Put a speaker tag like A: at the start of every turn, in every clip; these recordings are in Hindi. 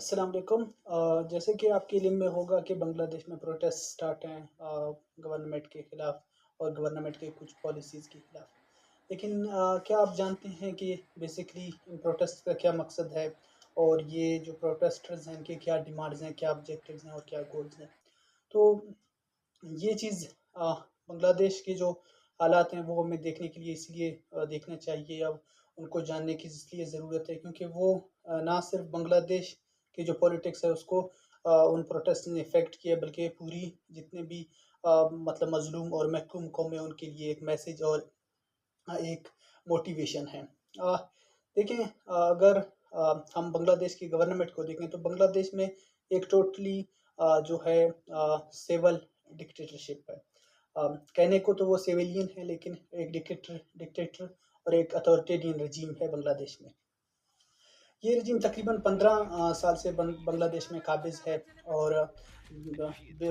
A: अस्सलाम वालेकुम। जैसे कि आपके इल्म में होगा कि बांग्लादेश में प्रोटेस्ट स्टार्ट हैं गवर्नमेंट के ख़िलाफ़ और गवर्नमेंट के कुछ पॉलिसीज़ के ख़िलाफ़। लेकिन क्या आप जानते हैं कि बेसिकली इन प्रोटेस्ट का क्या मकसद है? और ये जो प्रोटेस्टर्स हैं इनके क्या डिमांड्स हैं, क्या ऑब्जेक्टिव्स हैं और क्या गोल्स हैं? तो ये चीज़ बांग्लादेश के जो हालात हैं वो हमें देखने के लिए इसलिए देखना चाहिए अब उनको जानने की इसलिए ज़रूरत है क्योंकि वो ना सिर्फ़ बांग्लादेश की जो पॉलिटिक्स है उसको उन प्रोटेस्ट ने इफ़ेक्ट किया बल्कि पूरी जितने भी मतलब मज़लूम और महकूम कौम है उनके लिए एक मैसेज और एक मोटिवेशन है। देखें अगर हम बांग्लादेश की गवर्नमेंट को देखें तो बांग्लादेश में एक टोटली जो है सिविल डिक्टेटरशिप है। कहने को तो वो सिविलियन है लेकिन एक डिक्टेटर डिक्टेटर और एक अथॉरिटेरियन रजीम है बांग्लादेश में। ये रजीम तकरीबन 15 साल से बांग्लादेश में काबिज़ है और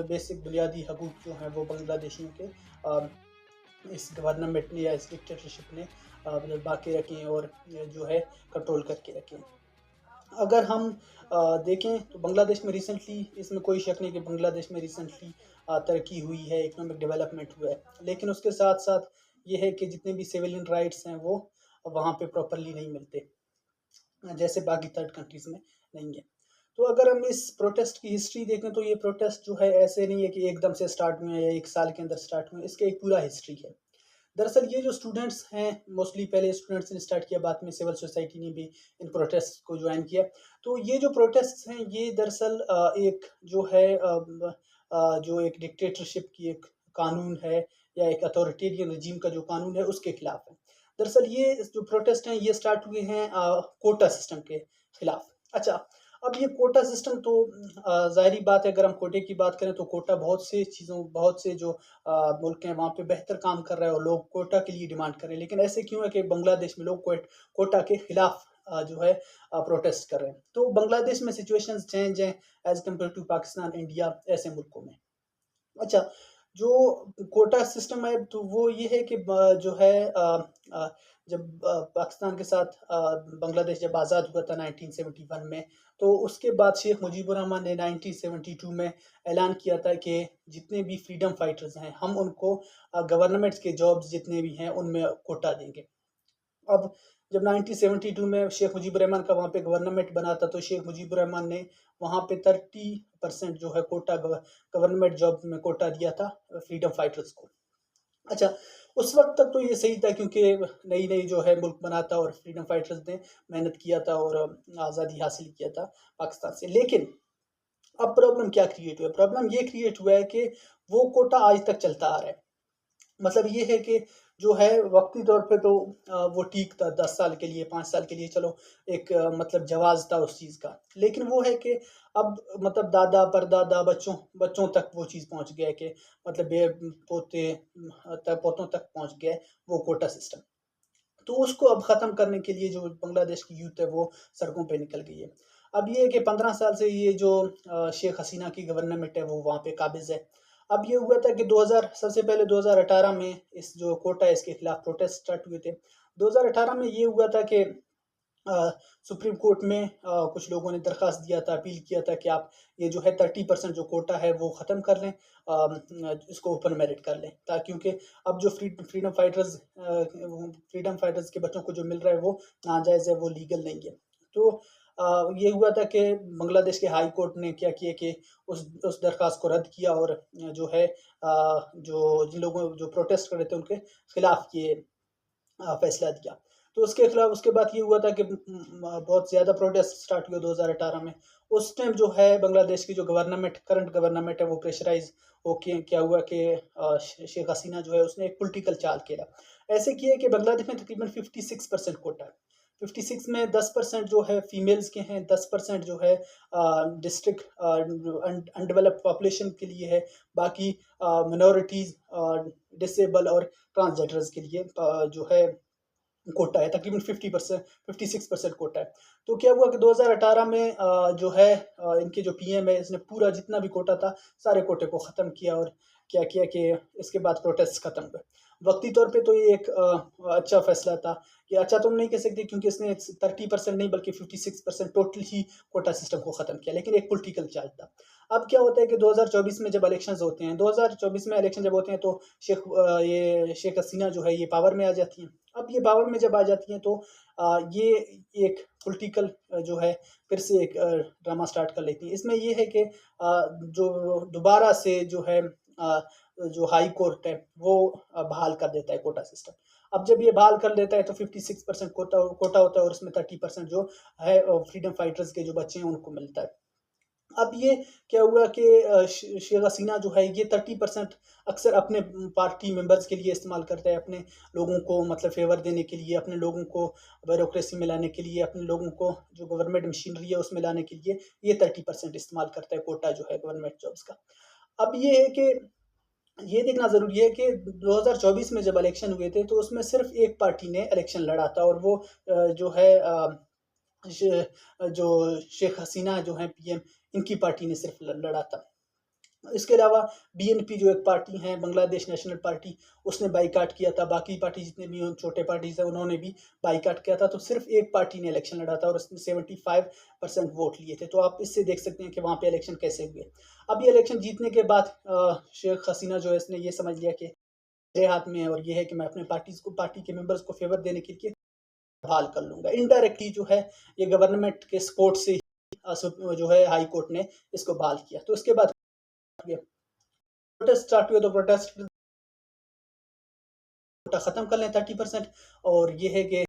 A: बेसिक बुनियादी हकूक़ जो हैं वो बांग्लादेशियों के इस गवर्नमेंट ने या इस डिक्टेटरशिप ने दबा के रखे हैं और ये जो है कंट्रोल करके रखे हैं। अगर हम देखें तो बांग्लादेश में रिसेंटली इसमें कोई शक नहीं कि बांग्लादेश में रिसेंटली तरक्की हुई है, इकोनॉमिक डेवलपमेंट हुआ है। लेकिन उसके साथ-साथ ये है कि जितने भी सिविलियन राइट्स हैं वो वहाँ पे प्रॉपर्ली नहीं मिलते। जैसे बाकी थर्ड कंट्रीज़ में नहीं है। तो अगर हम इस प्रोटेस्ट की हिस्ट्री देखें तो ये प्रोटेस्ट जो है ऐसे नहीं है कि एकदम से स्टार्ट हुए हैं या 1 साल के अंदर स्टार्ट हुए हैं, इसका एक पूरा हिस्ट्री है। दरअसल ये जो स्टूडेंट्स हैं मोस्टली पहले स्टूडेंट्स ने स्टार्ट किया, बाद में सिविल सोसाइटी ने भी इन प्रोटेस्ट को जॉइन किया। तो ये जो प्रोटेस्ट्स हैं ये दरअसल एक जो है जो एक डिक्टेटरशिप की एक कानून है या एक अथॉरिटेरियन रजीम का जो कानून है उसके खिलाफ है। दरअसल ये जो प्रोटेस्ट हैं ये स्टार्ट हुए हैं कोटा सिस्टम के खिलाफ। अच्छा, अब ये कोटा सिस्टम तो ज़ाहिर-सी बात है अगर हम कोटे की बात करें तो कोटा बहुत से जो मुल्क हैं वहाँ पे बेहतर काम कर रहा है और लोग कोटा के लिए डिमांड कर रहे हैं। लेकिन ऐसे क्यों है कि बांग्लादेश में लोग कोटा के खिलाफ जो है प्रोटेस्ट कर रहे हैं। तो बांग्लादेश में सिचुएशंस चेंज हैं as compared to Pakistan, India ऐसे मुल्कों में। अच्छा, जो कोटा सिस्टम है तो वो ये है कि जो है जब पाकिस्तान के साथ बांग्लादेश जब आज़ाद हुआ था 1971 में, तो उसके बाद शेख मुजीबुर रहमान ने 1972 में ऐलान किया था कि जितने भी फ्रीडम फाइटर्स हैं, हम उनको गवर्नमेंट्स के जॉब्स जितने भी हैं, उनमें कोटा देंगे। अब जब 1972 में शेख मुजीबुर रहमान का वहाँ पे गवर्नमेंट बना था, तो शेख मुजीबुर रहमान ने वहाँ पे 30% जो है कोटा गवर्नमेंट जॉब में कोटा दिया था फ्रीडम फाइटर्स को। अच्छा, उस वक़्त तक तो ये सही था क्योंकि नई-नई जो है मुल्क बना था और फ्रीडम फाइटर्स ने मेहनत किया था और आज़ादी हासिल किया था पाकिस्तान से। लेकिन अब प्रॉब्लम क्या क्रिएट हुआ है? प्रॉब्लम ये क्रिएट हुआ है कि वो कोटा आज तक चलता आ रहा है। मतलब ये है कि जो है वक़्ती तौर पे तो वो ठीक था 10 साल के लिए, 5 साल के लिए चलो एक मतलब जवाज़ था उस चीज़ का। लेकिन वो है कि अब मतलब दादा, परदादा, बच्चों बच्चों तक वो चीज़ पहुँच गया है कि मतलब पोते तक पोतों तक पहुँच गया है वो कोटा सिस्टम। तो उसको अब ख़त्म करने के लिए जो बांग्लादेश की यूथ है वो सड़कों पे निकल गई है। अब ये है कि 15 साल से ये जो शेख हसीना की गवर्नमेंट है वो वहाँ पे काबिज़ है। अब ये हुआ था कि 2000 सबसे पहले 2018 में इस जो कोटा है इसके खिलाफ प्रोटेस्ट स्टार्ट हुए थे। 2018 में ये हुआ था कि अ, सुप्रीम कोर्ट में कुछ लोगों ने दरख्वास्त दिया था, अपील किया था कि आप ये जो है 30% जो कोटा है वो ख़त्म कर लें इसको ओपन मेरिट कर लें। क्योंकि अब जो फ्रीडम फाइटर्स के बच्चों को जो मिल रहा है वो नाजायज़ है, वो लीगल नहीं है। तो ये हुआ था कि बांग्लादेश के हाई कोर्ट ने क्या किया कि उस दरख्वास्त को रद्द किया और जो है जो जिन लोगों जो प्रोटेस्ट कर रहे थे उनके खिलाफ ये फैसला दिया। तो उसके खिलाफ उसके बाद ये हुआ था कि बहुत ज़्यादा प्रोटेस्ट स्टार्ट हुए 2018 में। उस टाइम जो है बांग्लादेश की जो करंट गवर्नमेंट है वो प्रेशराइज़ होके क्या हुआ कि शेख हसीना जो है उसने एक पॉलिटिकल चाल खेला। ऐसे किया कि बांग्लादेश में तकरीबन 56% कोटा है। 56 में 10% जो है फीमेल्स के हैं, 10% जो है डिस्ट्रिक्ट अनडेवलप्ड पॉपुलेशन के लिए है, बाकी मिनॉरिटीज़ डिसेबल और ट्रांसजेंडर्स के लिए जो है कोटा है, तकरीबन 56% कोटा है। तो क्या हुआ कि 2018 में जो है इनके जो पीएम है इसने पूरा जितना भी कोटा था, सारे कोटे को ख़त्म किया और क्या किया कि इसके बाद प्रोटेस्ट ख़त्म हुए। वक़्ती तौर पे तो ये एक अच्छा फ़ैसला था। ये अच्छा तो हम नहीं कह सकते क्योंकि इसने 30% नहीं बल्कि 56% टोटल ही कोटा सिस्टम को ख़त्म किया, लेकिन एक पॉलिटिकल चाल था। अब क्या होता है कि 2024 में जब इलेक्शंस होते हैं, 2024 में इलेक्शन जब होते हैं तो ये शेख हसीना जो है ये पावर में आ जाती हैं। अब ये पावर में जब आ जाती हैं तो ये एक पॉलिटिकल जो है फिर से एक ड्रामा स्टार्ट कर लेती हैं। इसमें ये है कि जो दोबारा से जो है जो हाई कोर्ट है वो बहाल कर देता है कोटा सिस्टम। अब जब ये बहाल कर देता है तो 56% कोटा कोटा होता है और उसमें 30% जो है फ्रीडम फाइटर्स के जो बच्चे हैं उनको मिलता है। अब ये क्या हुआ कि शेख हसीना जो है ये 30% अक्सर अपने पार्टी मेंबर्स के लिए इस्तेमाल करता है, अपने लोगों को मतलब फ़ेवर देने के लिए, अपने लोगों को ब्यूरोक्रेसी में लाने के लिए, अपने लोगों को जो गवर्नमेंट मशीनरी है उसमें लाने के लिए ये 30% इस्तेमाल करता है कोटा जो है गवर्नमेंट जॉब्स का। अब ये है कि ये देखना ज़रूरी है कि 2024 में जब इलेक्शन हुए थे, तो उसमें सिर्फ़ एक पार्टी ने इलेक्शन लड़ा था और वो जो है श जो शेख हसीना जो हैं पीएम, इनकी पार्टी ने सिर्फ़ ल लड़ा था। इसके अलावा बीएनपी जो एक पार्टी है, बांग्लादेश नेशनल पार्टी, उसने बायकॉट किया था। बाकी पार्टी जितने भी छोटे पार्टीज़ हैं, उन्होंने भी बायकॉट किया था। तो सिर्फ़ एक पार्टी ने इलेक्शन लड़ा था और उसने 75% वोट लिए थे। तो आप इससे देख सकते हैं कि वहाँ पे इलेक्शन कैसे हुए। अब ये इलेक्शन जीतने के बाद शेख हसीना जो है, इसने ये समझ लिया कि मेरे हाथ में है और ये है कि मैं अपने पार्टी के मेंबर्स को फ़ेवर देने के लिए बहाल कर लूँगा। इनडायरेक्टली जो है, ये गवर्नमेंट के सपोर्ट से ही जो है हाई कोर्ट ने इसको बहाल किया। तो उसके बाद प्रोटेस्ट स्टार्ट हुए तो प्रोटेस्ट कोटा खत्म कर लें 30% और ये है कि